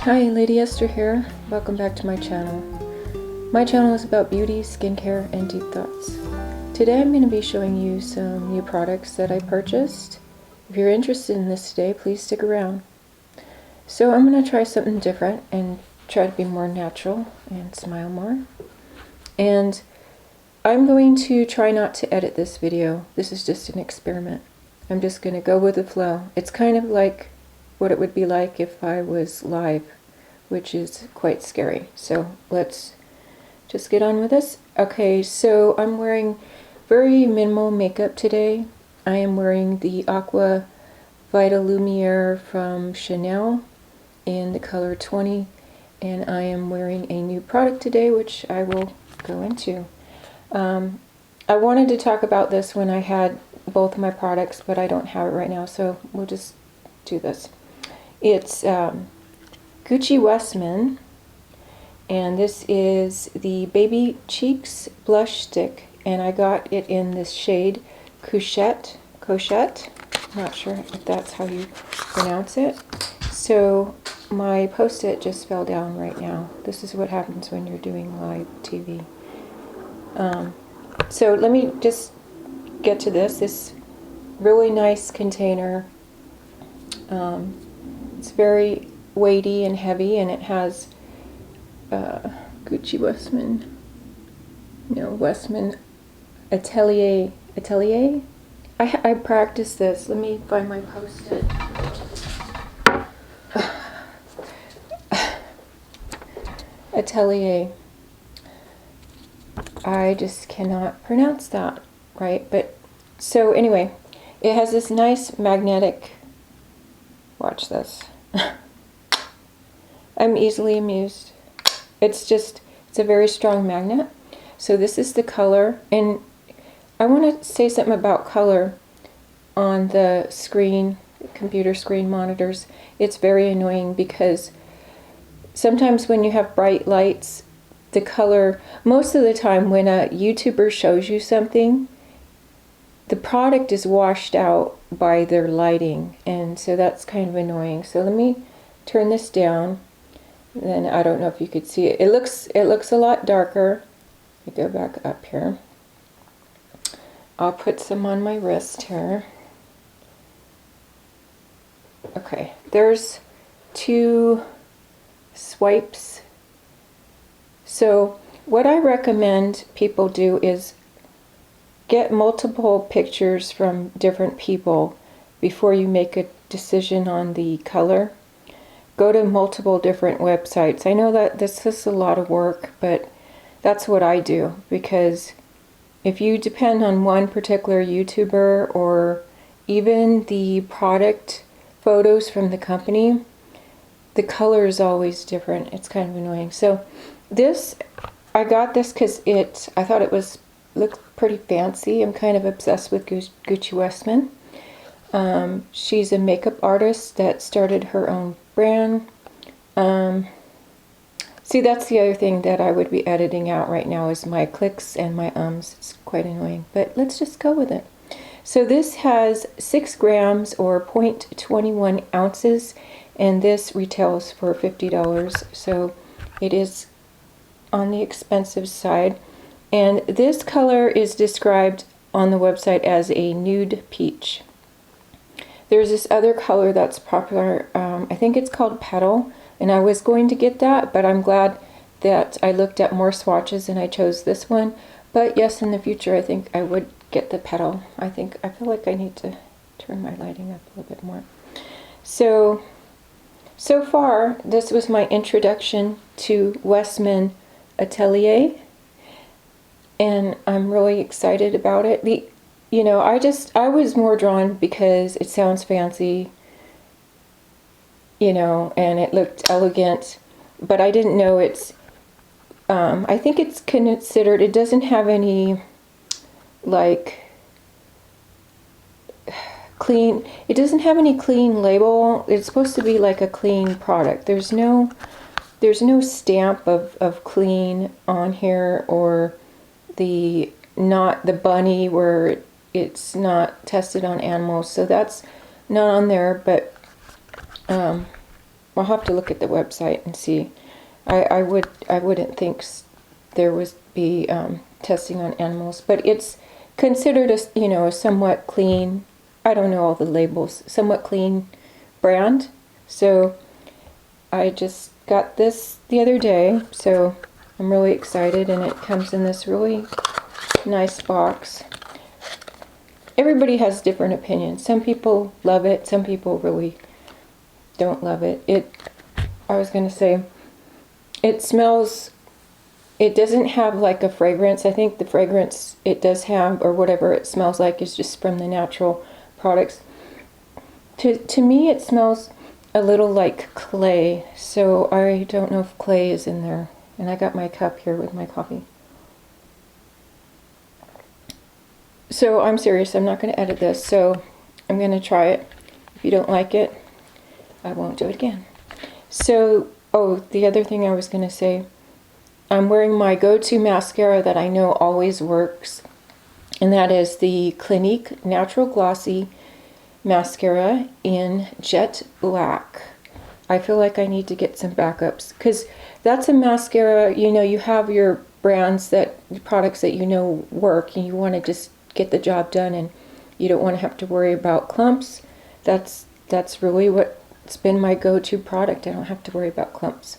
Hi, Lady Esther here. Welcome back to my channel. My channel is about beauty, skincare, and deep thoughts. Today I'm going to be showing you some new products that I purchased. If you're interested in this today, please stick around. So I'm going to try something different and try to be more natural and smile more. And I'm going to try not to edit this video. This is just an experiment. I'm just going to go with the flow. It's kind of like what it would be like if I was live, which is quite scary. So let's just get on with this. Okay, so I'm wearing very minimal makeup today. I am wearing the Aqua Vitalumiere from Chanel in the color 20, and I am wearing a new product today, which I will go into. I wanted to talk about this when I had both of my products, but I don't have it right now, so we'll just do this. It's Gucci Westman, and this is the Baby Cheeks Blush Stick, and I got it in this shade Chouchette. I'm not sure if that's how you pronounce it. So my post-it just fell down right now. This is what happens when you're doing live TV. So let me just get to this really nice container. It's very weighty and heavy, and it has Gucci Westman, Westman Atelier. I practiced this. Let me find my post-it. Atelier. I just cannot pronounce that right, but so anyway, it has this nice magnetic, watch this. I'm easily amused. It's a very strong magnet. So this is the color, and I want to say something about color on the screen, computer screen monitors. It's very annoying because sometimes when you have bright lights, the color, most of the time when a YouTuber shows you something, the product is washed out by their lighting, and so that's kind of annoying. So let me turn this down. Then I don't know if you could see it. It looks a lot darker. Let me go back up here. I'll put some on my wrist here. Okay, there's 2 swipes. So what I recommend people do is get multiple pictures from different people before you make a decision on the color. Go to multiple different websites. I know that this is a lot of work, but that's what I do, because if you depend on one particular YouTuber or even the product photos from the company, the color is always different. It's kind of annoying. So this, I got this because I thought it looked pretty fancy. I'm kind of obsessed with Gucci Westman. She's a makeup artist that started her own brand. See, that's the other thing that I would be editing out right now is my clicks and my ums. It's quite annoying, but let's just go with it. So this has 6 grams or 0.21 ounces, and this retails for $50. So it is on the expensive side. And this color is described on the website as a nude peach. There's this other color that's popular, I think it's called Petal, and I was going to get that, but I'm glad that I looked at more swatches and I chose this one. But yes, in the future I think I would get the Petal. I feel like I need to turn my lighting up a little bit more. So far, this was my introduction to Westman Atelier, and I'm really excited about it. I was more drawn because it sounds fancy, and it looked elegant, but I didn't know I think it's considered, it doesn't have any, it doesn't have any clean label. It's supposed to be like a clean product. There's no stamp of clean on here, or not the bunny where it's not tested on animals, so that's not on there. But I'll have to look at the website and see. I wouldn't think there would be testing on animals, but it's considered a somewhat clean, I don't know all the labels, somewhat clean brand. So I just got this the other day, so I'm really excited, and it comes in this really nice box. Everybody has different opinions. Some people love it, some people really don't love it. I was going to say, it smells, it doesn't have like a fragrance. I think the fragrance it does have, or whatever it smells like, is just from the natural products. To me, it smells a little like clay, so I don't know if clay is in there. And I got my cup here with my coffee. So I'm serious, I'm not going to edit this, so I'm going to try it. If you don't like it, I won't do it again. So, oh, the other thing I was going to say, I'm wearing my go-to mascara that I know always works, and that is the Clinique Natural Glossy Mascara in Jet Black. I feel like I need to get some backups, because that's a mascara, you have your brands, products that work, and you want to just get the job done, and you don't want to have to worry about clumps. That's really what's been my go-to product. I don't have to worry about clumps.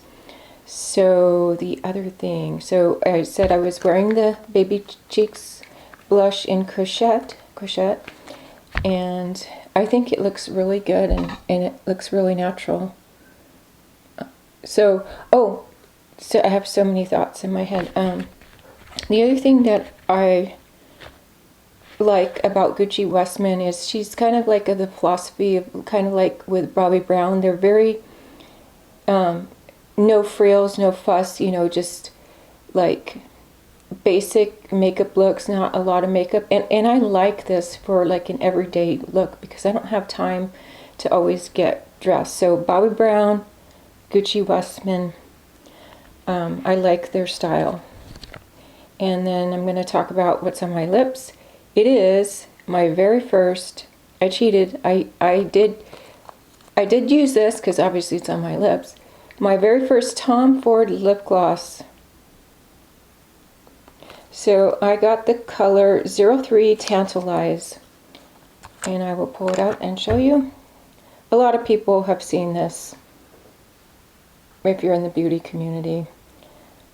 So the other thing, so I said I was wearing the Baby Cheeks blush in Chouchette, and I think it looks really good, and it looks really natural. So I have so many thoughts in my head. The other thing that I like about Gucci Westman is she's kind of like the philosophy of, kind of like with Bobbi Brown, they're very no frills, no fuss, just like basic makeup looks, not a lot of makeup, and I like this for like an everyday look, because I don't have time to always get dressed. So Bobbi Brown, Gucci Westman, I like their style. And then I'm going to talk about what's on my lips. It is my very first, I cheated, I did use this because obviously it's on my lips, my very first Tom Ford lip gloss. So I got the color 03 Tantalize, and I will pull it out and show you. A lot of people have seen this if you're in the beauty community.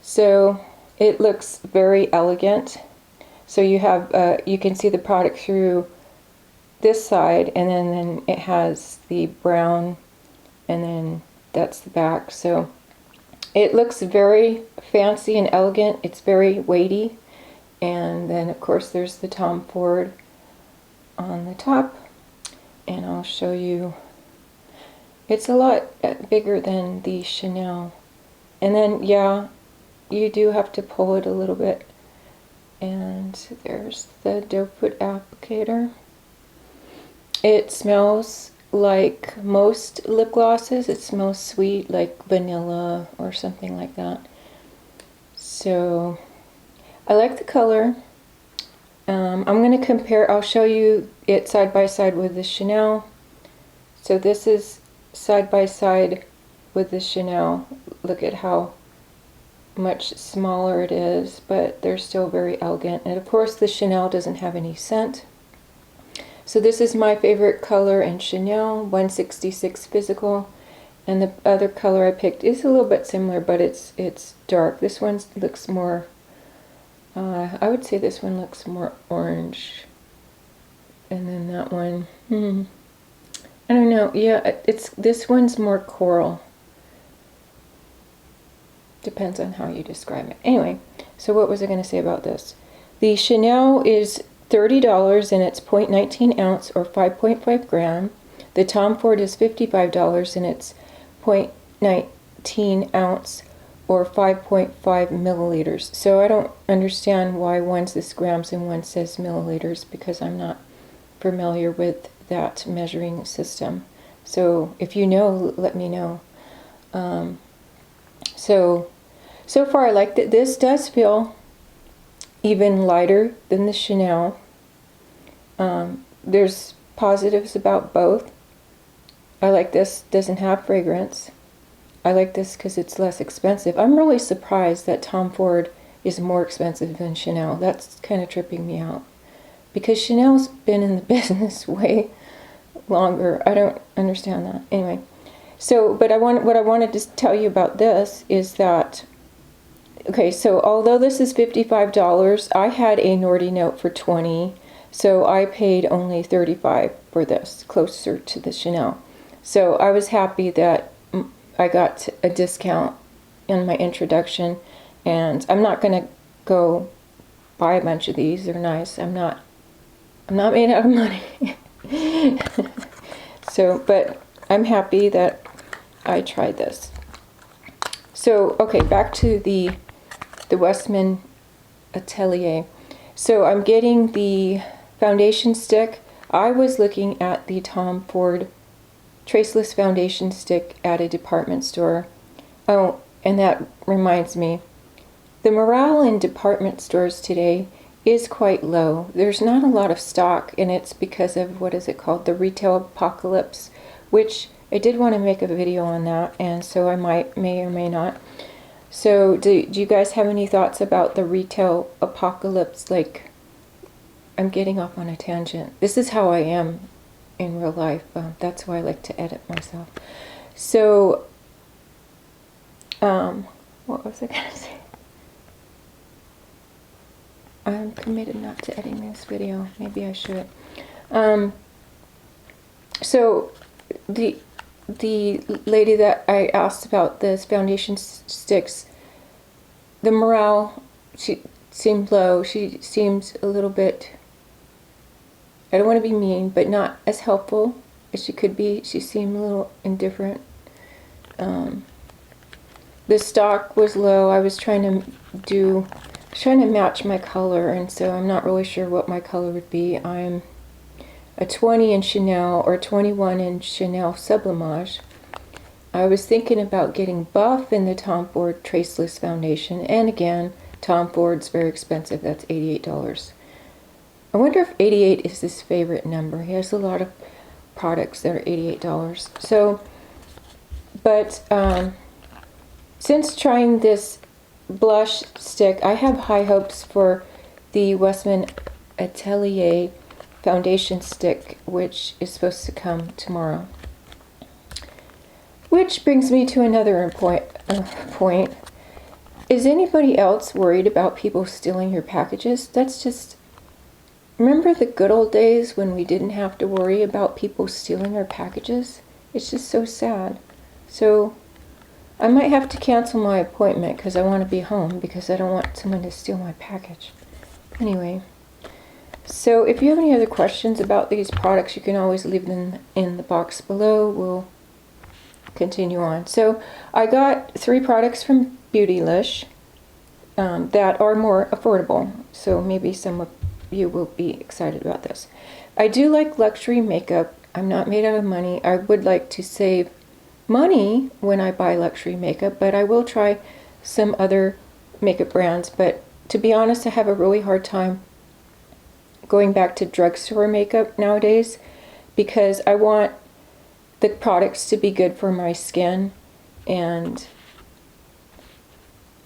So it looks very elegant. So you have, you can see the product through this side, and then it has the brown, and then that's the back. So it looks very fancy and elegant. It's very weighty. And then of course there's the Tom Ford on the top, and I'll show you. It's a lot bigger than the Chanel. And then, yeah, you do have to pull it a little bit. And there's the doe foot applicator. It smells like most lip glosses. It smells sweet, like vanilla or something like that. So I like the color. I'm going to compare, I'll show you it side by side with the Chanel. So this is side by side with the Chanel. Look at how much smaller it is, but they're still very elegant. And of course the Chanel doesn't have any scent. So this is my favorite color in Chanel, 166 Physical. And the other color I picked is a little bit similar, but it's dark. This one looks more, I would say this one looks more orange. And then that one, I don't know. Yeah, this one's more coral. Depends on how you describe it. Anyway, so what was I going to say about this? The Chanel is $30 and it's 0.19 ounce or 5.5 gram. The Tom Ford is $55 and it's 0.19 ounce or 5.5 milliliters. So I don't understand why one says grams and one says milliliters, because I'm not familiar with that measuring system. So if you know, let me know. So far I like that. This does feel even lighter than the Chanel. There's positives about both. I like this. Doesn't have fragrance. I like this because it's less expensive. I'm really surprised that Tom Ford is more expensive than Chanel. That's kind of tripping me out, because Chanel's been in the business way longer. I don't understand that. Anyway, so what I wanted to tell you about this is that, okay, so although this is $55, I had a Nordy note for $20, so I paid only $35 for this, closer to the Chanel. So I was happy that I got a discount in my introduction, and I'm not going to go buy a bunch of these. They're nice. I'm not made out of money. So, but I'm happy that I tried this. So, okay, back to the Westman Atelier. So I'm getting the foundation stick. I was looking at the Tom Ford Traceless Foundation Stick at a department store. Oh, and that reminds me, the morale in department stores today is quite low. There's not a lot of stock, and it's because of, what is it called, the retail apocalypse, which I did want to make a video on that, and so I may or may not. So do you guys have any thoughts about the retail apocalypse? Like, I'm getting off on a tangent. This is how I am in real life. That's why I like to edit myself. So, what was I going to say? I'm committed not to editing this video. Maybe I should. So the lady that I asked about this foundation sticks, the morale, she seemed low. She seems a little bit, I don't want to be mean, but not as helpful as she could be. She seemed a little indifferent. The stock was low. I was trying to match my color, and so I'm not really sure what my color would be. I'm a 20 in Chanel or 21 in Chanel Sublimage. I was thinking about getting Buff in the Tom Ford Traceless Foundation, and again, Tom Ford's very expensive. That's $88. I wonder if 88 is his favorite number. He has a lot of products that are $88. So, but since trying this blush stick, I have high hopes for the Westman Atelier foundation stick, which is supposed to come tomorrow. Which brings me to another point. Is anybody else worried about people stealing your packages? That's just, remember the good old days when we didn't have to worry about people stealing our packages? It's just so sad. So I might have to cancel my appointment because I want to be home, because I don't want someone to steal my package. Anyway, so if you have any other questions about these products, you can always leave them in the box below. We'll continue on. So I got 3 products from Beautylish that are more affordable. So maybe some of you will be excited about this. I do like luxury makeup. I'm not made out of money. I would like to save money when I buy luxury makeup, but I will try some other makeup brands. But to be honest, I have a really hard time going back to drugstore makeup nowadays, because I want the products to be good for my skin, and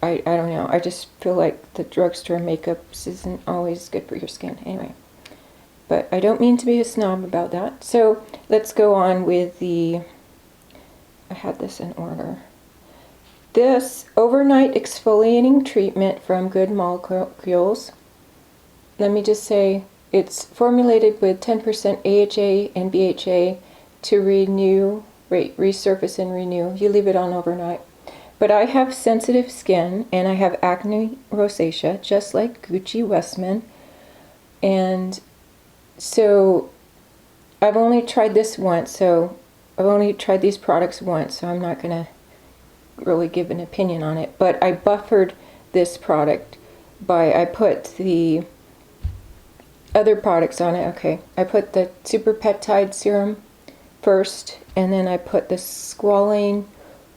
I don't know, I just feel like the drugstore makeup isn't always good for your skin. Anyway, but I don't mean to be a snob about that. So let's go on with the, I had this in order. This overnight exfoliating treatment from Good Molecules. Let me just say, it's formulated with 10% AHA and BHA to renew, resurface and renew. You leave it on overnight. But I have sensitive skin, and I have acne rosacea, just like Gucci Westman. And so I've only tried this once, so I've only tried these products once, so I'm not going to really give an opinion on it. But I buffered this product by, I put the other products on it. Okay, I put the Super Peptide Serum first, and then I put the Squalane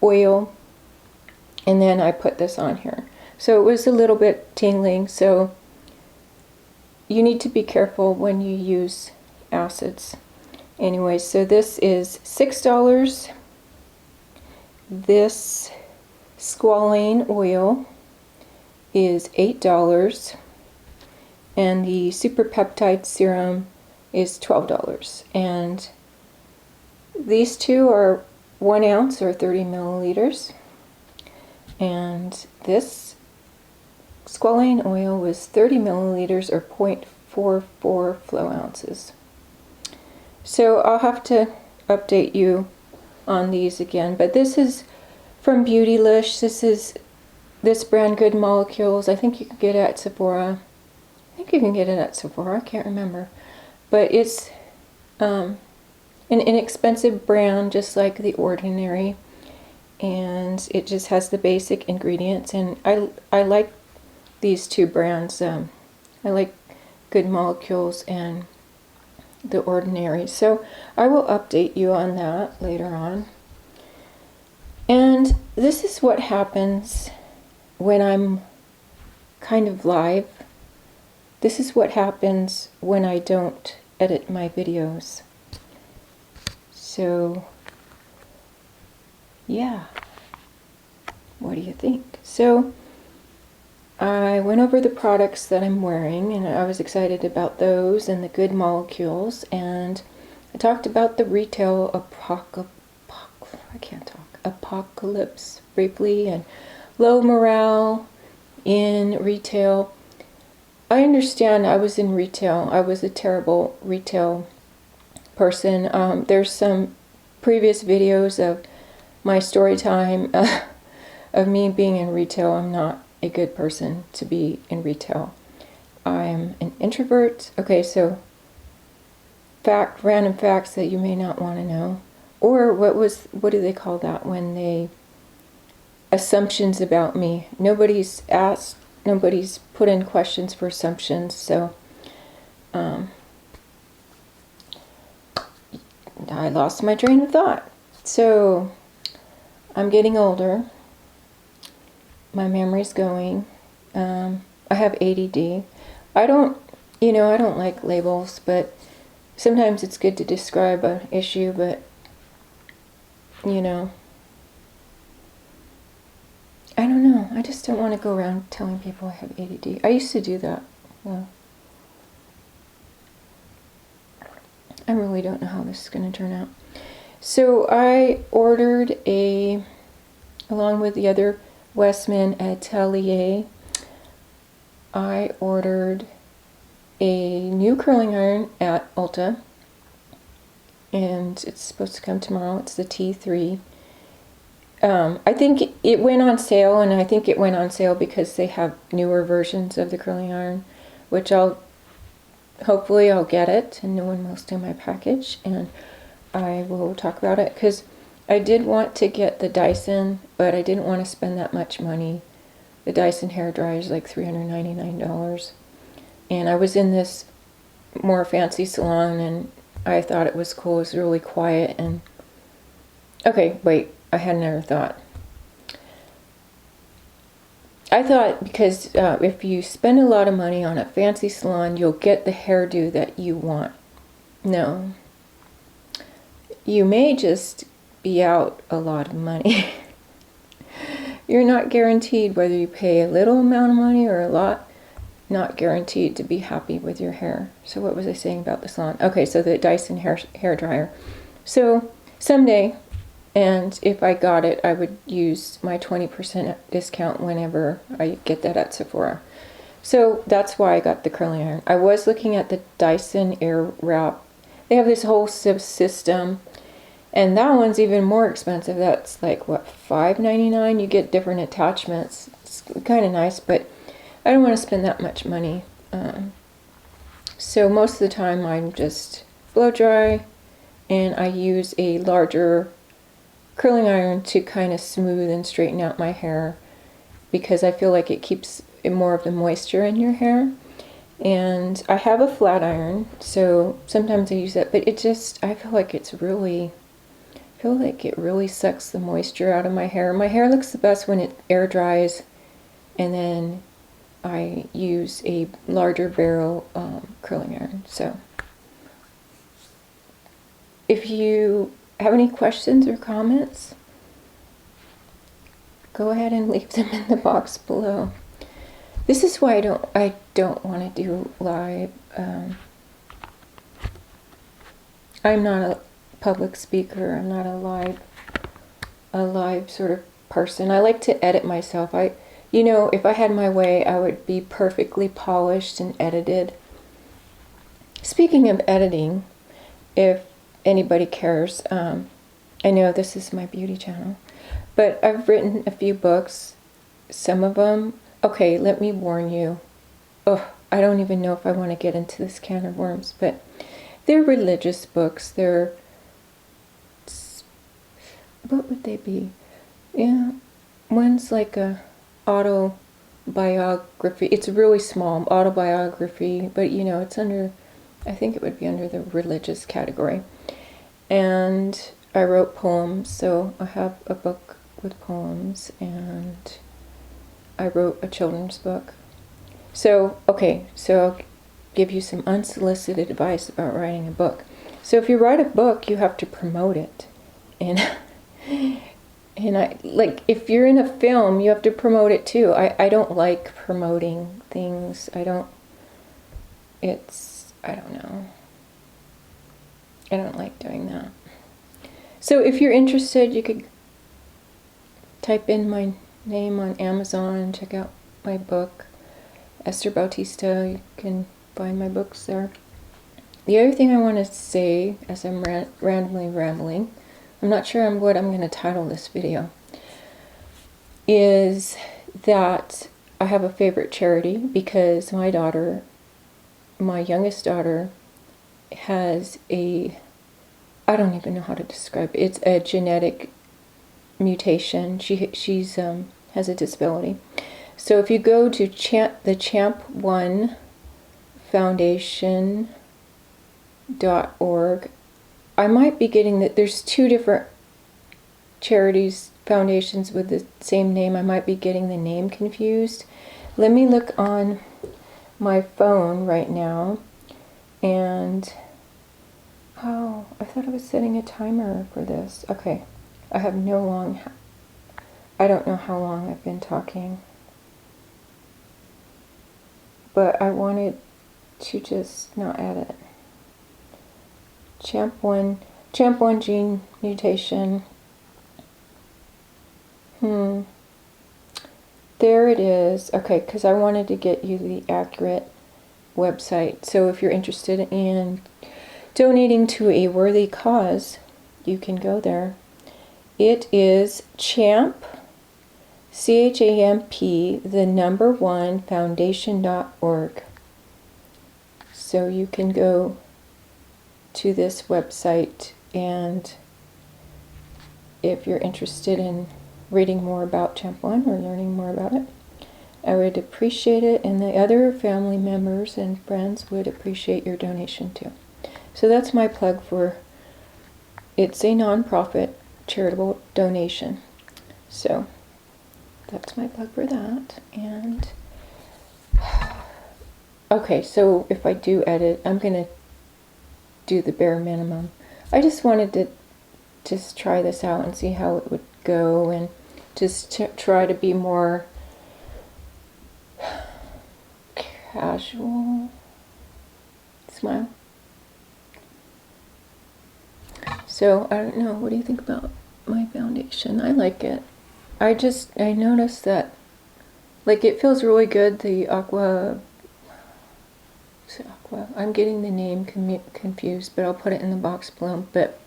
oil, and then I put this on here. So it was a little bit tingling, so you need to be careful when you use acids. Anyway, so this is $6, This Squalane oil is $8, and the Super Peptide Serum is $12. And these two are 1 ounce or 30 milliliters. And this Squalane oil was 30 milliliters or 0.44 flow ounces. So I'll have to update you on these again. But this is from Beautylish. This is this brand, Good Molecules. I think you can get it at Sephora. I think you can get it at Sephora. I can't remember. But it's an inexpensive brand, just like The Ordinary. And it just has the basic ingredients. And I like these two brands. I like Good Molecules and The Ordinary. So I will update you on that later on. And this is what happens when I'm kind of live. This is what happens when I don't edit my videos. So yeah, what do you think? So I went over the products that I'm wearing, and I was excited about those and the Good Molecules, and I talked about the retail apocalypse briefly, and low morale in retail. I understand. I was in retail. I was a terrible retail person. There's some previous videos of my story time of me being in retail. I'm not a good person to be in retail. I'm an introvert. Okay, so random facts that you may not want to know. Or what do they call that when they, assumptions about me. Nobody's asked, nobody's put in questions for assumptions, so I lost my train of thought. So I'm getting older. My memory's going. I have ADD. I don't like labels, but sometimes it's good to describe an issue, but I don't know. I just don't want to go around telling people I have ADD. I used to do that. Well, I really don't know how this is going to turn out. So I ordered along with the other Westman Atelier, I ordered a new curling iron at Ulta, and it's supposed to come tomorrow. It's the T3. I think it went on sale, and I think it went on sale because they have newer versions of the curling iron, which hopefully I'll get it, and no one will steal my package, and I will talk about it, because I did want to get the Dyson, but I didn't want to spend that much money. The Dyson hairdryer is like $399, and I was in this more fancy salon, and I thought it was cool. It was really quiet, and okay, wait, I had another thought. I thought because if you spend a lot of money on a fancy salon, you'll get the hairdo that you want. No. You may just be out a lot of money. You're not guaranteed, whether you pay a little amount of money or a lot, not guaranteed to be happy with your hair. So what was I saying about the salon? Okay, so the Dyson hair dryer. So someday, and if I got it, I would use my 20% discount whenever I get that at Sephora. So that's why I got the curling iron. I was looking at the Dyson Airwrap. They have this whole system, and that one's even more expensive. That's like, what, $5.99? You get different attachments. It's kind of nice, but I don't want to spend that much money. So most of the time I'm just blow dry, and I use a larger curling iron to kind of smooth and straighten out my hair, because I feel like it keeps more of the moisture in your hair. And I have a flat iron, so sometimes I use that, but I feel like it really sucks the moisture out of my hair. My hair looks the best when it air dries, and then I use a larger barrel curling iron. So if you have any questions or comments, go ahead and leave them in the box below. This is why I don't want to do live. I'm not a public speaker. I'm not a live sort of person. I like to edit myself. You know, if I had my way, I would be perfectly polished and edited. Speaking of editing, if anybody cares, I know this is my beauty channel, but I've written a few books. Some of them, okay, let me warn you. Oh, I don't even know if I want to get into this can of worms, but they're religious books. They're, what would they be? Yeah, one's like a autobiography. It's really small, autobiography, but you know, it's under, I think it would be under the religious category. And I wrote poems, so I have a book with poems, and I wrote a children's book. So, okay, so I'll give you some unsolicited advice about writing a book. So if you write a book, you have to promote it. And I, like, if you're in a film, you have to promote it too. I don't like promoting things. I don't know. I don't like doing that. So if you're interested, you could type in my name on Amazon and check out my book, Esther Bautista. You can find my books there. The other thing I want to say, as I'm randomly rambling, I'm not sure what I'm going to title this video, is that I have a favorite charity because my daughter, my youngest daughter, has a, I don't even know how to describe it. It's a genetic mutation. She's has a disability. So if you go to the Champ One Foundation.org, I might be getting that. There's two different charities, foundations with the same name. I might be getting the name confused. Let me look on my phone right now. And, oh, I thought I was setting a timer for this. Okay, I don't know how long I've been talking. But I wanted to just not edit. Champ 1 gene mutation. There it is. Okay, because I wanted to get you the accurate website. So if you're interested in donating to a worthy cause, you can go there. It is Champ, CHAMP, the number 1 foundation.org. So you can go to this website, and if you're interested in reading more about Champ 1 or learning more about it, I would appreciate it, and the other family members and friends would appreciate your donation too. So that's my plug for, it's a non-profit charitable donation. So that's my plug for that. And okay, so if I do edit, I'm gonna do the bare minimum. I just wanted to just try this out and see how it would go, and just try to be more casual. Smile. So I don't know, what do you think about my foundation? I like it. I noticed that, like, it feels really good. The Aqua, I'm getting the name confused, but I'll put it in the box below. But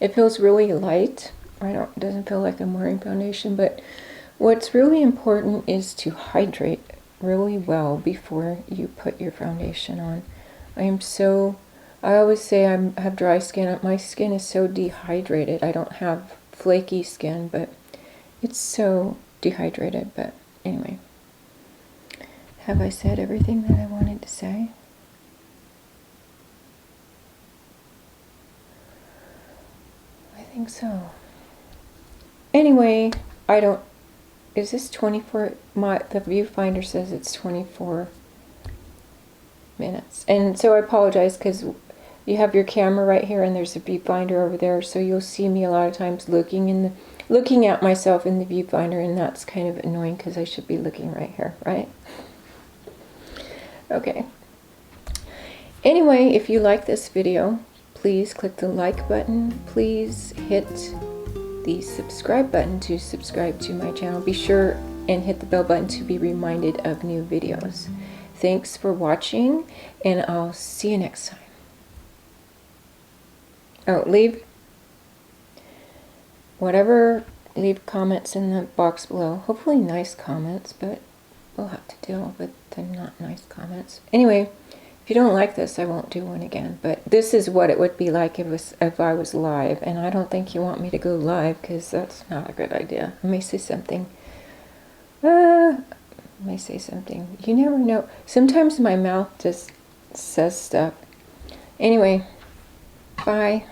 it feels really light. It doesn't feel like I'm wearing foundation, but what's really important is to hydrate really well before you put your foundation on. I always say I have dry skin. My skin is so dehydrated. I don't have flaky skin, but it's so dehydrated. But anyway, have I said everything that I wanted to say? I think so. Anyway, is this 24? The viewfinder says it's 24 minutes. And so I apologize, because you have your camera right here and there's a viewfinder over there, so you'll see me a lot of times looking in looking at myself in the viewfinder, and that's kind of annoying because I should be looking right here, right? Okay. Anyway, if you like this video, please click the like button. Please hit the subscribe button to subscribe to my channel. Be sure and hit the bell button to be reminded of new videos. Thanks for watching, and I'll see you next time. Oh, leave comments in the box below. Hopefully nice comments, but we'll have to deal with the not nice comments. Anyway, if you don't like this, I won't do one again. But this is what it would be like if I was live. And I don't think you want me to go live, because that's not a good idea. I may say something. You never know. Sometimes my mouth just says stuff. Anyway, bye.